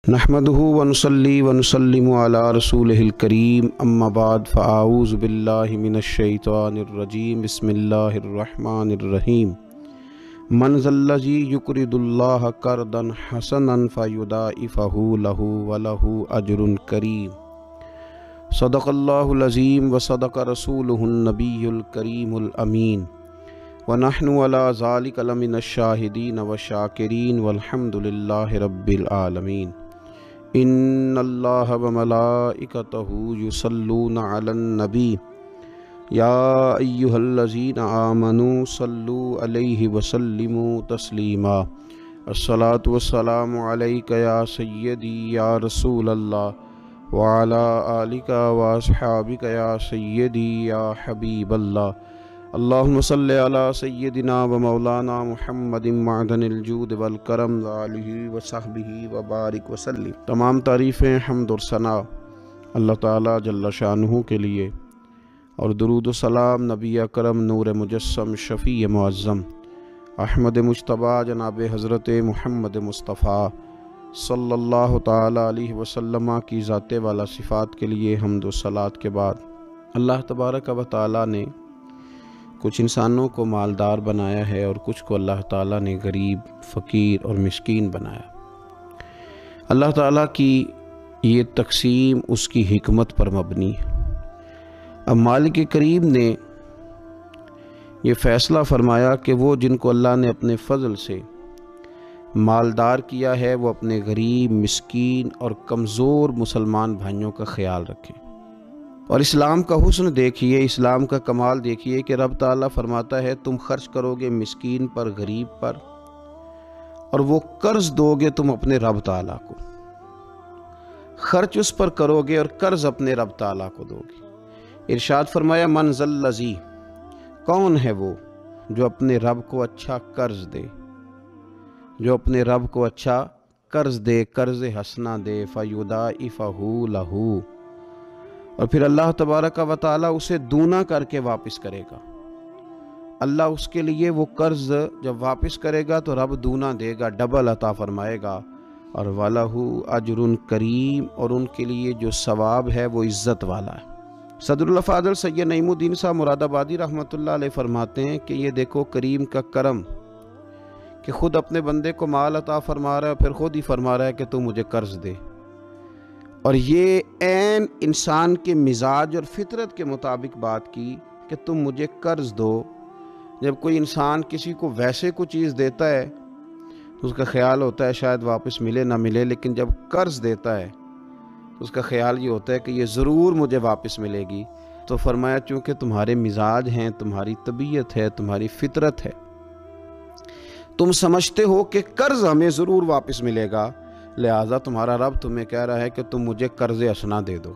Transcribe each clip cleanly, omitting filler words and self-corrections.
नहमदुहु व नुसल्ली व नुसल्लिमु अला रसूलिहिल करीम अम्मा बाद फ़अऊज़ु बिल्लाहि मिनश शैतानिर रजीम बिस्मिल्लाहिर रहमानिर रहीम। मन ज़ल्लज़ी युक़रिदुल्लाह क़र्दन हसनन फ़युदाइफ़हु लहु व लहु अज्रुन करीम। सदक़ल्लाहुल अज़ीम व सदक़ रसूलुहुन नबियुल करीमुल अमीन व नहनु अला ज़ालिका लमिनश शाहिदीन व शाकिरीन वल्हम्दुलिल्लाहि रब्बिल आलमीन। इन्नल्लाह व मलाइकतहु युसल्लूना अलन नबी या अय्युहल्लज़ीना आमनू सल्लू अलैहि व सल्लिमू तस्लीमा। अस्सलातु वस्सलामु अलैका या सय्यदी या रसूलल्लाह व अला आलिका व अस्हाबिका या सय्यदी या हबीबल्लाह। अल्लाहुम्मा सल्लि अला सय्यदिना व मौलाना मुहम्मदिन मअदनिल जूद वल करम व आलिहि व सहबिही व बारिक व सल्लिम। तमाम तारीफ़ें हम्द और सना अल्लाह ताला जल्ल शानुहु के लिए और दुरूद व सलाम नबी अकरम नूर मुजस्सम शफ़ी मुअज़्ज़म अहमद मुज्तबा जनाब हज़रत मुहम्मद मुस्तफ़ा सल्लल्लाहु ताला अलैहि वसल्लम की ज़ाते वाला सिफ़ात के लिए हम्द व सलात के बाद अल्लाह तबारक व तआला ने कुछ इंसानों को मालदार बनाया है और कुछ को अल्लाह ताला ने गरीब, फ़कीर और मिस्कीन बनाया। अल्लाह ताला की ये तक़सीम उसकी हिकमत पर मबनी है। अब मालिक करीम ने ये फ़ैसला फ़रमाया कि वो जिनको अल्लाह ने अपने फ़ज़ल से मालदार किया है वो अपने गरीब, मिस्कीन और कमज़ोर मुसलमान भाइयों का ख्याल रखें। और इस्लाम का हुस्न देखिए, इस्लाम का कमाल देखिए कि रब ताला फरमाता है तुम खर्च करोगे मिस्कीन पर, गरीब पर, और वो कर्ज दोगे तुम अपने रब ताला को। खर्च उस पर करोगे और कर्ज अपने रब ताला को दोगे। इरशाद फरमाया मन ज़ल्लज़ी, कौन है वो जो अपने रब को अच्छा कर्ज दे, जो अपने रब को अच्छा कर्ज दे, कर्ज हसना दे, फ़युदाइफ़हु लहू, और फिर अल्लाह तबारक व तआला उसे दूना करके वापस करेगा। अल्लाह उसके लिए वो कर्ज जब वापस करेगा तो रब दूना देगा, डबल अता फरमाएगा। और वलहु अजरुन करीम, और उनके लिए जो सवाब है वो इज़्ज़त वाला है। सदरुल फ़ाज़िल सैयद नईमुद्दीन साहब मुरादाबादी रहमतुल्लाह अलैह फरमाते हैं कि ये देखो करीम का करम कि ख़ुद अपने बंदे को माल अता फरमा रहा है, फिर ख़ुद ही फरमा रहा है कि तू मुझे कर्ज दे। और ये ऐन इंसान के मिजाज और फितरत के मुताबिक बात की कि तुम मुझे कर्ज दो। जब कोई इंसान किसी को वैसे कोई चीज़ देता है तो उसका ख्याल होता है शायद वापस मिले ना मिले, लेकिन जब कर्ज देता है तो उसका ख्याल ये होता है कि ये ज़रूर मुझे वापस मिलेगी। तो फरमाया चूँकि तुम्हारे मिजाज हैं, तुम्हारी तबीयत है, तुम्हारी फितरत है, तुम समझते हो कि कर्ज हमें ज़रूर वापस मिलेगा, लिहाजा तुम्हारा रब तुम्हें कह रहा है कि तुम मुझे कर्ज़ हसना दे दो।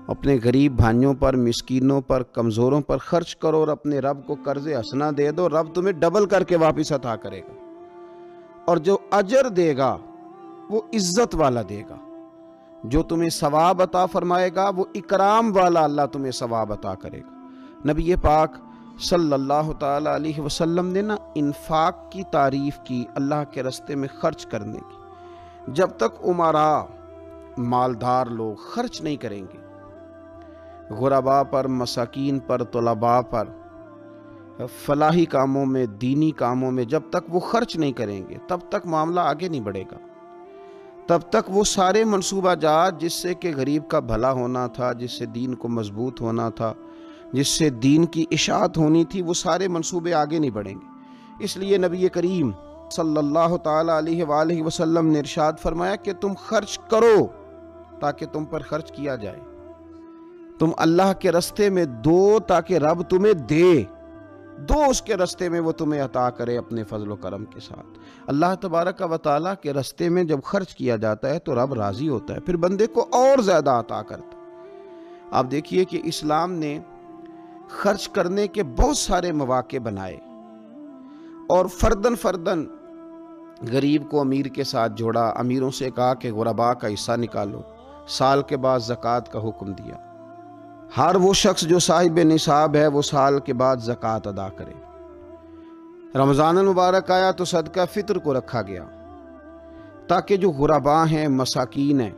अपने गरीब भाइयों पर, मिस्कीनों पर, कमज़ोरों पर खर्च करो और अपने रब को कर्ज़ हसना दे दो। रब तुम्हें डबल करके वापस अता करेगा, और जो अजर देगा वो इज़्ज़त वाला देगा। जो तुम्हें सवाब अता फरमाएगा वो इकराम वाला अल्लाह तुम्हें सवाब अता करेगा। नबी पाक सल्लल्लाहु ताला अलैहि वसल्लम ने ना इन्फाक की तारीफ़ की, अल्लाह के रस्ते में खर्च करने की। जब तक उमरा, मालदार लोग खर्च नहीं करेंगे गुरबा पर, मसाकीन पर, तलबा पर, फलाही कामों में, दीनी कामों में, जब तक वो खर्च नहीं करेंगे तब तक मामला आगे नहीं बढ़ेगा। तब तक वो सारे मनसूबा जात जिससे कि गरीब का भला होना था, जिससे दीन को मजबूत होना था, जिससे दीन की इशाअत होनी थी, वो सारे मनसूबे आगे नहीं बढ़ेंगे। इसलिए नबी करीम सल्लल्लाहु ताला अलैहि वसल्लम ने इरशाद फरमाया कि तुम खर्च करो ताकि तुम पर खर्च किया जाए। तुम अल्लाह के रास्ते में दो ताकि रब तुम्हें दे, दो उसके रास्ते में वो तुम्हें अता करे अपने फजल व करम के साथ। अल्लाह तबारक व तआला के रास्ते में जब खर्च किया जाता है तो रब राज़ी होता है, फिर बंदे को और ज़्यादा अता करता है। आप देखिए कि इस्लाम ने खर्च करने के बहुत सारे मौके बनाए और फर्दन फर्दन गरीब को अमीर के साथ जोड़ा। अमीरों से कहा कि गुरबा का हिस्सा निकालो। साल के बाद ज़कात का हुक्म दिया। हर वो शख्स जो साहिब निसाब है वो साल के बाद ज़कात अदा करे। रमज़ान मुबारक आया तो सदका फ़ित्र को रखा गया। ताकि जो गुरबा हैं, मसाकीन हैं,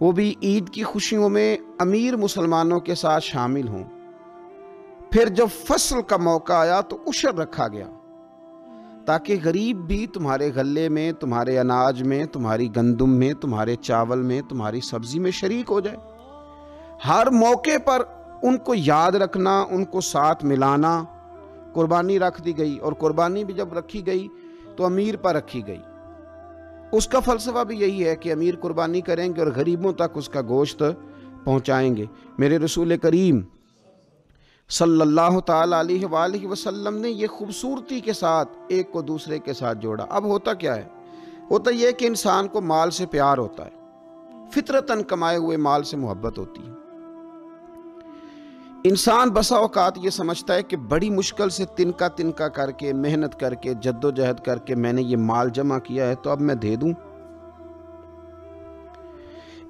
वो भी ईद की खुशियों में अमीर मुसलमानों के साथ शामिल हों। फिर जब फसल का मौका आया तो उशर रखा गया ताकि गरीब भी तुम्हारे गल्ले में, तुम्हारे अनाज में, तुम्हारी गंदुम में, तुम्हारे चावल में, तुम्हारी सब्जी में शरीक हो जाए। हर मौके पर उनको याद रखना, उनको साथ मिलाना। कुर्बानी रख दी गई, और कुर्बानी भी जब रखी गई तो अमीर पर रखी गई। उसका फलसफा भी यही है कि अमीर कुर्बानी करेंगे और गरीबों तक उसका गोश्त पहुंचाएंगे। मेरे रसूल करीम सल्लल्लाहु ताला अलैहि वसल्लम ने ये खूबसूरती के साथ एक को दूसरे के साथ जोड़ा। अब होता क्या है? होता यह कि इंसान को माल से प्यार होता है, फितरतन कमाए हुए माल से मोहब्बत होती है। इंसान बसा औकात ये समझता है कि बड़ी मुश्किल से तिनका तिनका करके, मेहनत करके, जद्दोजहद करके मैंने ये माल जमा किया है, तो अब मैं दे दूं।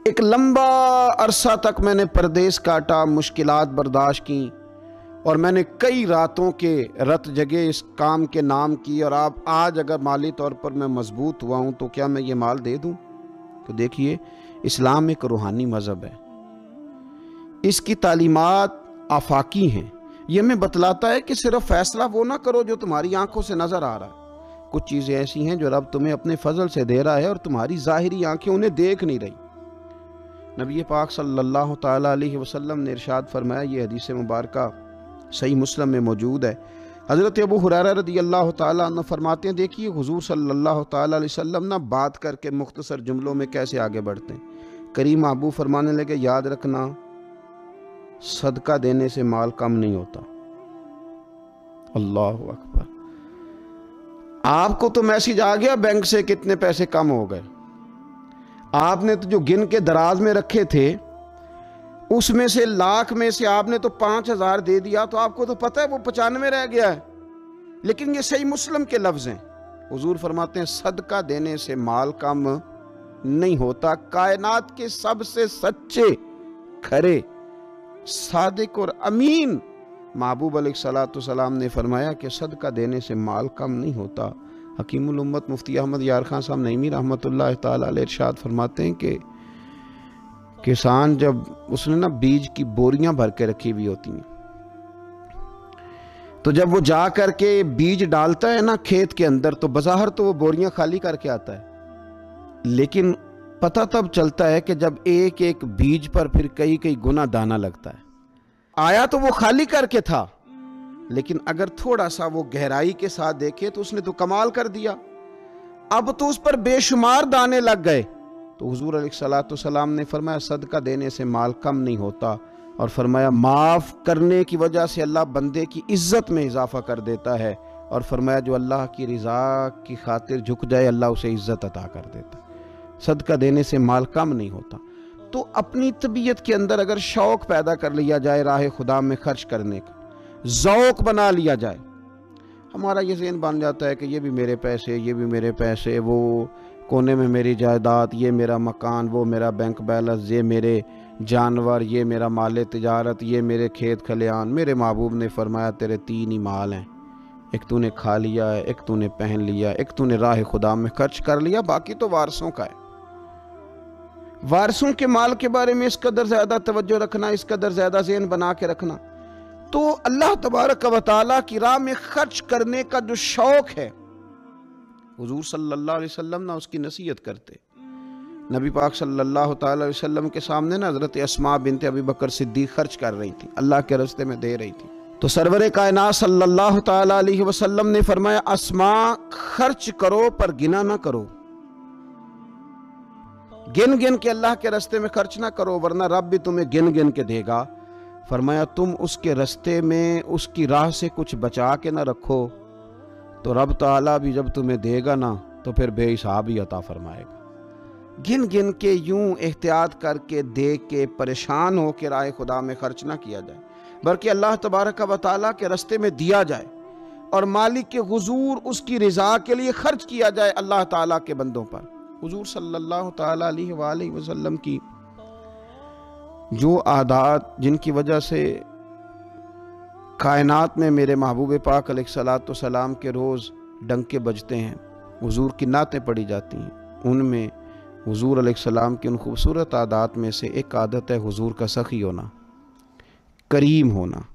एक लंबा अरसा तक मैंने परदेश काटा, मुश्किलात बर्दाश्त की, और मैंने कई रातों के रत जगे इस काम के नाम की, और आप आज अगर माली तौर पर मैं मजबूत हुआ हूं तो क्या मैं ये माल दे दूं? तो देखिए, इस्लाम एक रूहानी मजहब है। इसकी तालीमात आफाकी हैं। ये हमें बतलाता है कि सिर्फ फैसला वो ना करो जो तुम्हारी आंखों से नजर आ रहा है। कुछ चीजें ऐसी हैं जो रब तुम्हें अपने फजल से दे रहा है और तुम्हारी जाहिरी आंखें उन्हें देख नहीं रही। नबी पाक सल्लल्लाहु ताला अलैहि वसल्लम ने इरशाद फरमाया, ये हदीस मुबारका सही मुस्लिम में मौजूद है। हज़रत अबू हुरैरा रज़ियल्लाहु ताला अन्हु फरमाते हैं, देखिए हुजूर सल्लल्लाहु ताला अलैहि वसल्लम ना बात करके मुख्तसर जुमलों में कैसे आगे बढ़ते हैं। करीम महबूब फरमाने लगे, याद रखना, सदका देने से माल कम नहीं होता। अल्लाहु अकबर। आपको तो मैसेज आ गया बैंक से कितने पैसे कम हो गए। आपने तो जो गिन के दराज में रखे थे उसमें से लाख में से आपने तो 5,000 दे दिया, तो आपको तो पता है वो 95 रह गया है। लेकिन ये सही मुस्लिम के लफ्ज हैं। हुजूर फरमाते हैं, सदका देने से माल कम नहीं होता। कायनात के सबसे सच्चे, खरे, सादिक और अमीन महबूब अलैहिस्सलाम ने फरमाया कि सदका देने से माल कम नहीं होता। हकीमुल उम्मत मुफ्ती अहमद यार खान साहब नईमी रहमतुल्लाह ताला अलैह इरशाद फरमाते हैं कि किसान जब उसने ना बीज की बोरियां भर के रखी हुई होती हैं, तो जब वो जा करके बीज डालता है ना खेत के अंदर, तो बज़ाहिर तो वो बोरियां खाली करके आता है, लेकिन पता तब चलता है कि जब एक एक बीज पर फिर कई कई गुना दाना लगता है। आया तो वो खाली करके था, लेकिन अगर थोड़ा सा वो गहराई के साथ देखे तो उसने तो कमाल कर दिया। अब तो उस पर बेशुमार दाने लग गए। तो हुजूर अलैहिस्सलाम ने फरमाया, सदका देने से माल कम नहीं होता, और फरमाया माफ़ करने की वजह से अल्लाह बंदे की इज्जत में इजाफा कर देता है, और फरमाया जो अल्लाह की रज़ा की खातिर झुक जाए अल्लाह उसे इज्जत अता कर देता है। सदका देने से माल कम नहीं होता। तो अपनी तबीयत के अंदर अगर शौक़ पैदा कर लिया जाए राह खुदा में खर्च करने का, ज़ौक़ बना लिया जाए, हमारा ये ज़हन बन जाता है कि ये भी मेरे पैसे, ये भी मेरे पैसे, वो कोने में मेरी जायदाद, ये मेरा मकान, वो मेरा बैंक बैलेंस, ये मेरे जानवर, ये मेरा माल तिजारत, ये मेरे खेत खलियान। मेरे महबूब ने फरमाया, तेरे 3 ही माल हैं, एक तूने खा लिया है, एक तूने पहन लिया, एक तूने राह खुदा में खर्च कर लिया, बाकी तो वारसों का है। वारसों के माल के बारे में इस कदर ज़्यादा तवज्जो रखना, इस कदर ज़्यादा ज़हन बना के रखना, तो अल्लाह तबारक व तआला की राह में खर्च करने का जो शौक़ है, हुजूर सल्लल्लाहु अलैहि वसल्लम ना उसकी नसीहत करते। नबी पाक सल्लल्लाहु ताला अलैहि वसल्लम के सामने ना हज़रत अस्मा बिन्त अबी बकर सिद्दीक़ खर्च कर रही थी, अल्लाह के रास्ते में दे रही थी। तो सरवरे कायनात सल्लल्लाहु ताला अलैहि वसल्लम ने फरमाया, अस्मा खर्च करो पर गिना ना करो, गिन गिन के अल्लाह के रास्ते में खर्च ना करो, वरना रब भी तुम्हें गिन गिन के देगा। फरमाया तुम उसके रास्ते में उसकी राह से कुछ बचा के ना रखो तो रब ताला भी जब तुम्हें देगा ना तो फिर बेहिसाब ही अता फरमाएगा। गिन गिन के यूं एहतियात करके देख के परेशान हो के राह खुदा में खर्च ना किया जाए, बल्कि अल्लाह तबारक व तआला के रास्ते में दिया जाए और मालिक के हुजूर उसकी रज़ा के लिए खर्च किया जाए अल्लाह ताला के बंदों पर। हुजूर सल्लल्लाहु ताला अलैहि वसल्लम की जो आदात जिनकी वजह से कायनात में मेरे महबूब पाक अलैहिस्सलातु वस्सलाम के रोज़ डंके बजते हैं, हुजूर की नातें पढ़ी जाती हैं, उनमें हुजूर अलैहिस्सलाम की उन खूबसूरत आदत में से एक आदत है हुजूर का सखी होना, करीम होना।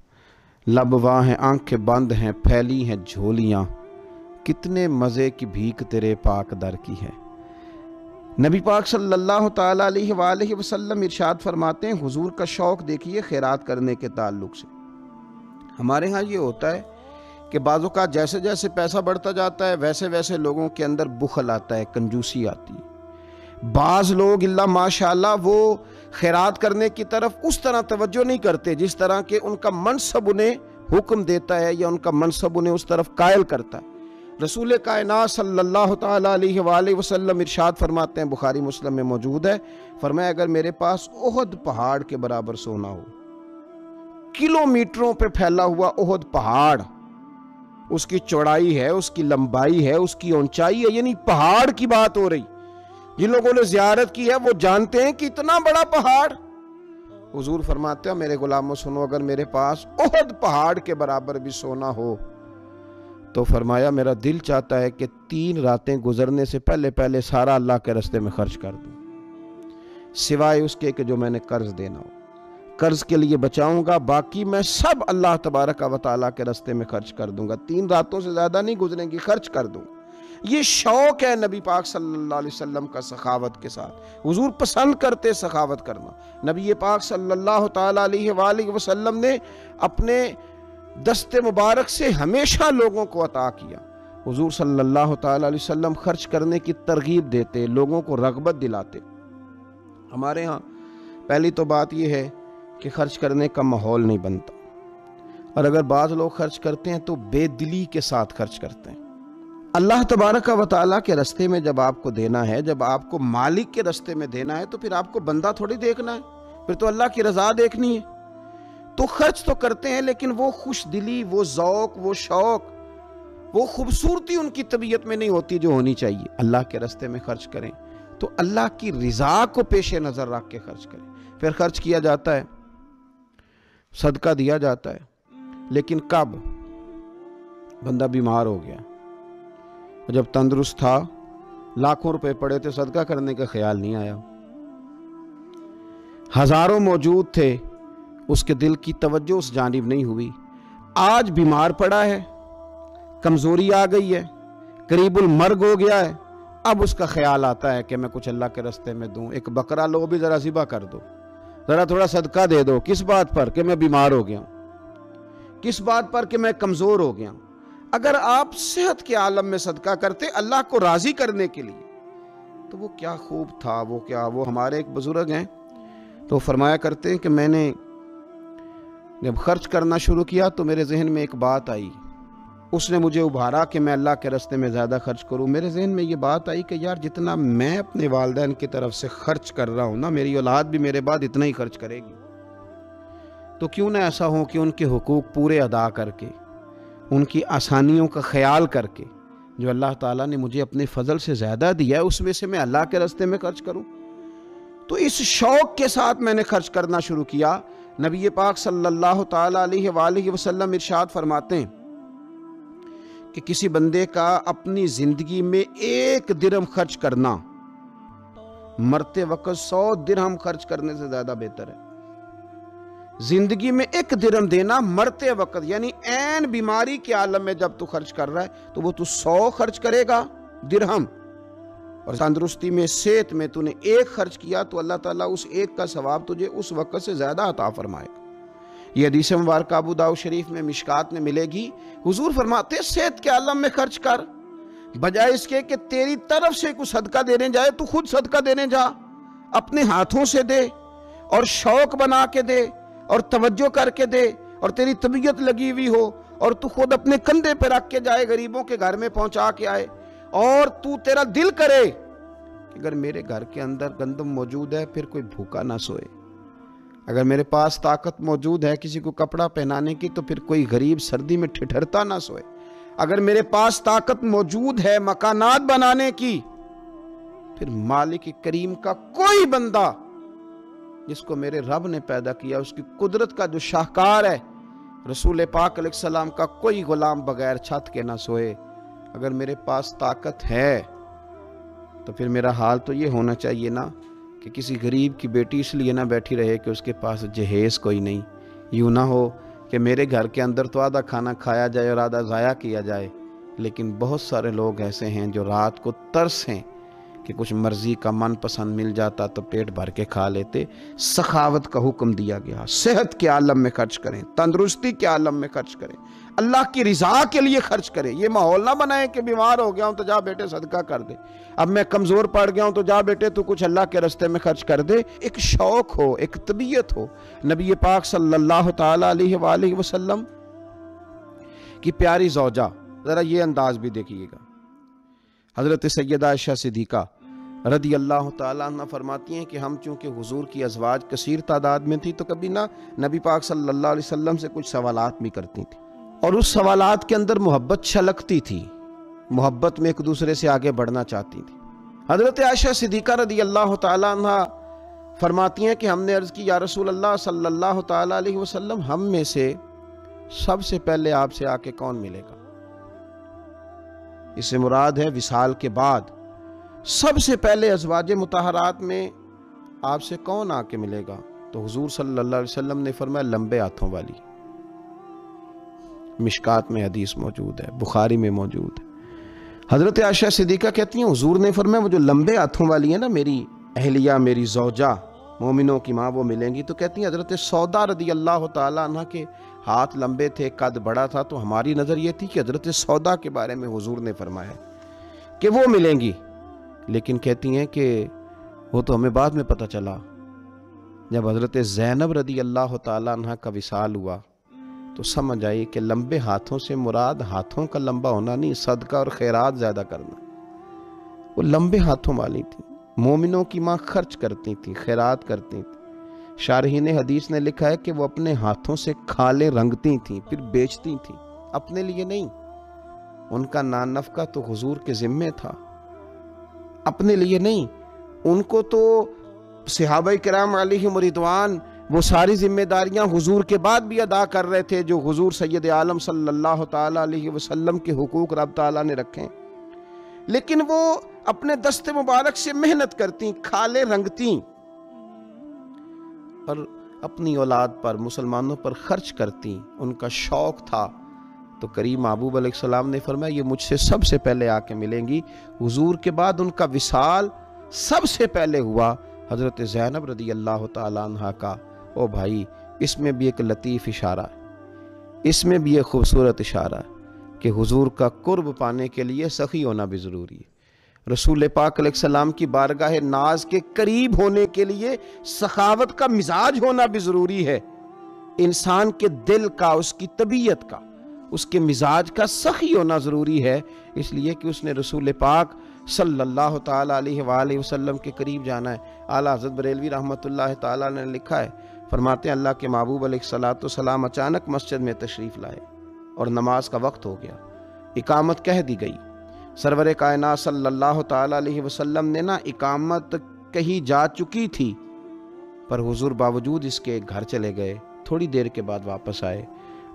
लबवा हैं, आंखें बंद हैं, फैली हैं झोलियाँ, कितने मज़े की भीख तेरे पाक दर की है। नबी पाक सल्लल्लाहु ताला अलैहि वसल्लम इरशाद फरमाते हैं, हुजूर का शौक़ देखिए खैरात करने के ताल्लुक़ से। हमारे यहाँ ये होता है कि बाज़ औक़ात जैसे जैसे पैसा बढ़ता जाता है वैसे वैसे लोगों के अंदर बुखल आता है, कंजूसी आती है। बाज़ लोग इल्ला माशाअल्लाह वो खैरात करने की तरफ उस तरह तवज्जो नहीं करते जिस तरह के उनका मनसब उन्हें हुक्म देता है या उनका मनसब उन्हें उस तरफ कायल करता है। रसूल कायनात सल्लल्लाहु ताला अलैहि वसल्लम इरशाद फरमाते हैं, बुखारी मुस्लिम में मौजूद है, फरमाया अगर मेरे पास ओहद पहाड़ के बराबर सोना हो, किलोमीटरों पे फैला हुआ ओहद पहाड़, उसकी चौड़ाई है, उसकी लंबाई है, उसकी ऊंचाई है, यानी पहाड़ की बात हो रही। जिन लोगों ने ज़ियारत की है वो जानते हैं कि इतना बड़ा पहाड़। हुजूर फरमाते हैं मेरे गुलामों सुनो, अगर मेरे पास ओहद पहाड़ के बराबर भी सोना हो तो फरमाया मेरा दिल चाहता है कि 3 रातें गुजरने से पहले पहले सारा अल्लाह के रास्ते में खर्च कर दूं, सिवाय उसके कि जो मैंने कर्ज देना हो, कर्ज के लिए बचाऊंगा, बाकी मैं सब अल्लाह तबारक व तआला के रास्ते में खर्च कर दूंगा। 3 रातों से ज़्यादा नहीं गुजरेंगी, खर्च कर दूंगा। ये शौक़ है नबी पाक सल्लल्लाहु अलैहि वसल्लम का सखावत के साथ। हुजूर पसंद करते सखावत करना। नबी पाक सल्लल्लाहु ताला अलैहि वसल्लम ने अपने दस्ते मुबारक से हमेशा लोगों को अता किया। हुजूर सल्लल्लाहु ताला अलैहि वसल्लम खर्च करने की तरगीब देते, लोगों को रग़बत दिलाते। हमारे यहाँ पहली तो बात यह है कि खर्च करने का माहौल नहीं बनता, और अगर बाज़ लोग खर्च करते हैं तो बेदिली के साथ खर्च करते हैं। अल्लाह तबारक व तआला के रास्ते में जब आपको देना है, जब आपको मालिक के रास्ते में देना है, तो फिर आपको बंदा थोड़ी देखना है, फिर तो अल्लाह की रज़ा देखनी है। तो खर्च तो करते हैं, लेकिन वो खुश दिली, वो ज़ौक़, वो शौक़, वो खूबसूरती उनकी तबीयत में नहीं होती जो होनी चाहिए। अल्लाह के रास्ते में खर्च करें तो अल्लाह की रज़ा को पेश नज़र रख के खर्च करें। फिर खर्च किया जाता है, सदका दिया जाता है, लेकिन कब बंदा बीमार हो गया, जब तंदुरुस्त था, लाखों रुपए पड़े थे, सदका करने का ख्याल नहीं आया। हज़ारों मौजूद थे, उसके दिल की तवज्जो उस जानिब नहीं हुई। आज बीमार पड़ा है, कमज़ोरी आ गई है, करीबुल मर्ग हो गया है, अब उसका ख्याल आता है कि मैं कुछ अल्लाह के रास्ते में दूं, एक बकरा लो भी ज़रा ज़िबा कर दो, ज़रा थोड़ा सदका दे दो। किस बात पर? कि मैं बीमार हो गया हूं। किस बात पर? कि मैं कमज़ोर हो गया हूं। अगर आप सेहत के आलम में सदका करते अल्लाह को राज़ी करने के लिए, तो वो क्या खूब था। वो हमारे एक बुजुर्ग हैं, तो फरमाया करते हैं कि मैंने जब खर्च करना शुरू किया तो मेरे जहन में एक बात आई, उसने मुझे उभारा कि मैं अल्लाह के रास्ते में ज़्यादा खर्च करूं। मेरे जहन में ये बात आई कि यार जितना मैं अपने वालिदैन की तरफ से खर्च कर रहा हूं ना, मेरी औलाद भी मेरे बाद इतना ही खर्च करेगी। तो क्यों ना ऐसा हो कि उनके हुकूक पूरे अदा करके, उनकी आसानियों का ख्याल करके, जो अल्लाह ताला ने मुझे अपने फजल से ज़्यादा दिया है उसमें से मैं अल्लाह के रास्ते में खर्च करूं। तो इस शौक़ के साथ मैंने खर्च करना शुरू किया। नबी पाक सल्लल्लाहु ताला अलैहि वसल्लम इरशाद फरमाते हैं कि किसी बंदे का अपनी ज़िंदगी में 1 दिरहम खर्च करना मरते वक्त 100 दिरहम खर्च करने से ज़्यादा बेहतर है। ज़िंदगी में 1 दिरहम देना मरते वक्त, यानी ऐन बीमारी के आलम में जब तू खर्च कर रहा है तो वो तू 100 खर्च करेगा दिरहम, और तंदुरुस्ती में, सेहत में तूने 1 खर्च किया तो अल्लाह ताला उस 1 का सवाब तुझे उस वक्त से ज़्यादा अता फरमाएगा। ये हदीस मुबारक अबू दाऊद शरीफ में मिशकात में मिलेगी। हुजूर फरमाते हैं सेहत के आलम में खर्च कर, बजाय इसके कि तेरी तरफ से कुछ सदका देने जाए, तू खुद सदका देने जा, अपने हाथों से दे और शौक बना के दे और तवज्जो करके दे, और तेरी तबीयत लगी हुई हो और तू खुद अपने कंधे पे रख के जाए, गरीबों के घर में पहुंचा के आए, और तू तेरा दिल करे कि अगर मेरे घर के अंदर गंदम मौजूद है फिर कोई भूखा ना सोए, अगर मेरे पास ताकत मौजूद है किसी को कपड़ा पहनाने की तो फिर कोई गरीब सर्दी में ठिठुरता ना सोए, अगर मेरे पास ताकत मौजूद है मकानात बनाने की, फिर मालिक करीम का कोई बंदा जिसको मेरे रब ने पैदा किया, उसकी कुदरत का जो शाहकार है, रसूल पाक अलैहिस्सलाम का कोई गुलाम बगैर छत के ना सोए। अगर मेरे पास ताकत है तो फिर मेरा हाल तो ये होना चाहिए ना कि किसी गरीब की बेटी इसलिए ना बैठी रहे कि उसके पास जहेज़ कोई नहीं। यूँ ना हो कि मेरे घर के अंदर तो आधा खाना खाया जाए और आधा ज़ाया किया जाए, लेकिन बहुत सारे लोग ऐसे हैं जो रात को तरस हैं कि कुछ मर्ज़ी का मन पसंद मिल जाता तो पेट भर के खा लेते। सखावत का हुक्म दिया गया, सेहत के आलम में खर्च करें, तंदुरुस्ती के आलम में खर्च करें, अल्लाह की रिज़ा के लिए खर्च करें। ये माहौल ना बनाए कि बीमार हो गया हूं तो जा बेटे सदका कर दे, अब मैं कमज़ोर पड़ गया हूं तो जा बेटे तू कुछ अल्लाह के रास्ते में खर्च कर दे। एक शौक़ हो, एक तबीयत हो। नबी पाक सल्लल्लाहु ताला अलैहि वसल्लम की प्यारी ज़ौजा, ज़रा ये अंदाज़ भी देखिएगा। हज़रत सैयदा आयशा सिद्दीक़ा रदी अल्लाह ताला अन्हा फरमाती हैं कि हम चूँकि हुजूर की अज़वाज कसीर तादाद में थी तो कभी ना नबी पाक सल्लल्लाहु अलैहि वसल्लम से कुछ सवालात भी करती थी, और उस सवालात के अंदर मोहब्बत छलकती थी, मोहब्बत में एक दूसरे से आगे बढ़ना चाहती थी। हज़रत आयशा सिद्दीक़ा रदी अल्लाह ताला अन्हा फरमाती हैं कि हमने अर्ज़ की, या रसूल अल्लाह सल्लल्लाहु ताला अलैहि वसल्लम, हम में से सबसे पहले आपसे आके कौन मिलेगा? इससे मुराद है विसाल के बाद सबसे पहले अज़वाजे मुताहरात में आपसे कौन आके मिलेगा? तो हुजूर सल्लल्लाहु अलैहि वसल्लम ने फरमाया, लंबे हाथों वाली। मिशकात में हदीस मौजूद है, बुखारी में मौजूद है। हज़रत आयशा सिद्दीक़ा कहती हैं हुजूर ने फरमाया वो जो लंबे हाथों वाली है ना, मेरी अहलिया, मेरी ज़ौजा, मोमिनों की माँ, वो मिलेंगी। तो कहती हैं हज़रत सौदा रदी अल्लाह ताला अन्हा के हाथ लंबे थे, कद बड़ा था, तो हमारी नज़र ये थी कि हज़रत सौदा के बारे में हुजूर ने फरमाया कि वो मिलेंगी। लेकिन कहती हैं कि वो तो हमें बाद में पता चला जब हज़रत ज़ैनब रदी अल्लाह ताला अन्हा का विसाल हुआ तो समझ आई कि लंबे हाथों से मुराद हाथों का लंबा होना नहीं, सदका और खैरात ज़्यादा करना। वो लंबे हाथों वाली थी, मोमिनों की माँ, खर्च करती थी, खैरात करती थी। शारहीन हदीस ने लिखा है कि वो अपने हाथों से खाले रंगती थीं, फिर बेचती थीं, अपने लिए नहीं। उनका नान नफ़का तो हुजूर के ज़िम्मे था, अपने लिए नहीं। उनको तो सहाबा किराम अलैहिम रिदवान वो सारी जिम्मेदारियां हुजूर के बाद भी अदा कर रहे थे जो हुजूर सैयद आलम सल्लल्लाहु ताला अलैहि वसल्लम के हुकूक रब ताला ने रखे। लेकिन वो अपने दस्ते मुबारक से मेहनत करती, खाले रंगती और अपनी औलाद पर, मुसलमानों पर खर्च करती। उनका शौक़ था। तो करीम महबूब अलैहिस्सलाम ने फरमाया ये मुझसे सबसे पहले आके मिलेंगी। हुजूर के बाद उनका विसाल सबसे पहले हुआ हज़रत ज़ैनब रदी अल्लाह ताला अन्हा का। ओ भाई, इसमें भी एक लतीफ़ इशारा है, इसमें भी एक खूबसूरत इशारा है कि हुजूर का कुर्ब पाने के लिए सखी होना भी ज़रूरी है। रसूल पाक अलैहिस्सलाम की बारगाह नाज के करीब होने के लिए सखावत का मिजाज होना भी ज़रूरी है। इंसान के दिल का, उसकी तबीयत का, उसके मिजाज का सखी होना ज़रूरी है, इसलिए कि उसने रसूल पाक सल्लल्लाहु ताला अलैहि वसल्लम के करीब जाना है। आला हज़रत बरेलवी रहमतुल्लाह ताला ने लिखा है, फरमाते हैं अल्लाह के महबूब अलैहिस्सलाम अचानक मस्जिद में तशरीफ़ लाए और नमाज का वक्त हो गया, इकामत कह दी गई। सरवर कायनात सल्लल्लाहु ताला अलैहि वसल्लम ने ना इकामत कही जा चुकी थी, पर हुजूर बावजूद इसके घर चले गए, थोड़ी देर के बाद वापस आए।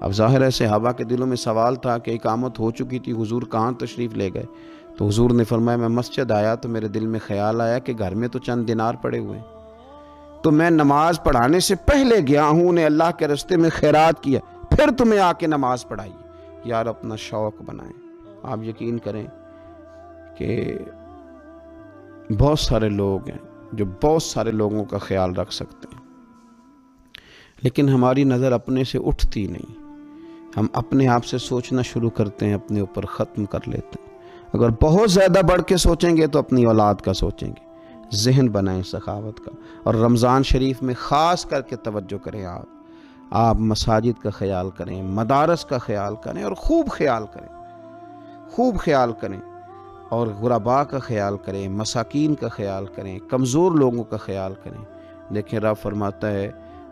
अब ज़ाहिर है सहाबा के दिलों में सवाल था कि इकामत हो चुकी थी, हुजूर कहाँ तशरीफ़ ले गए? तो हुजूर ने फरमाया मैं मस्जिद आया तो मेरे दिल में ख्याल आया कि घर में तो चंद दिनार पड़े हुए, तो मैं नमाज पढ़ाने से पहले गया हूँ, उन्हें अल्लाह के रास्ते में खैरात किया, फिर तुम्हें आके नमाज पढ़ाई। यार अपना शौक़ बनाएं। आप यकीन करें कि बहुत सारे लोग हैं जो बहुत सारे लोगों का ख्याल रख सकते हैं, लेकिन हमारी नज़र अपने से उठती नहीं। हम अपने आप से सोचना शुरू करते हैं, अपने ऊपर ख़त्म कर लेते हैं। अगर बहुत ज़्यादा बढ़ के सोचेंगे तो अपनी औलाद का सोचेंगे। जहन बनाएं सखावत का, और रमज़ान शरीफ में ख़ास करके तवज्जो करें। आप मसाजिद का ख्याल करें, मदारस का ख्याल करें, और खूब ख्याल करें, खूब ख्याल करें, और गुरबा का ख्याल करें, मसाकीन का ख्याल करें, कमज़ोर लोगों का ख्याल करें। देखें रब फरमाता है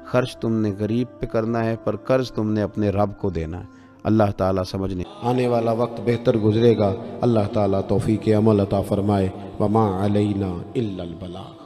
खर्च तुमने गरीब पे करना है, पर कर्ज तुमने अपने रब को देना है। अल्लाह ताला समझने आने वाला वक्त बेहतर गुजरेगा। अल्लाह ताला तौफीक अमल अता फरमाए। वमा अलैना इल्लल बलाग।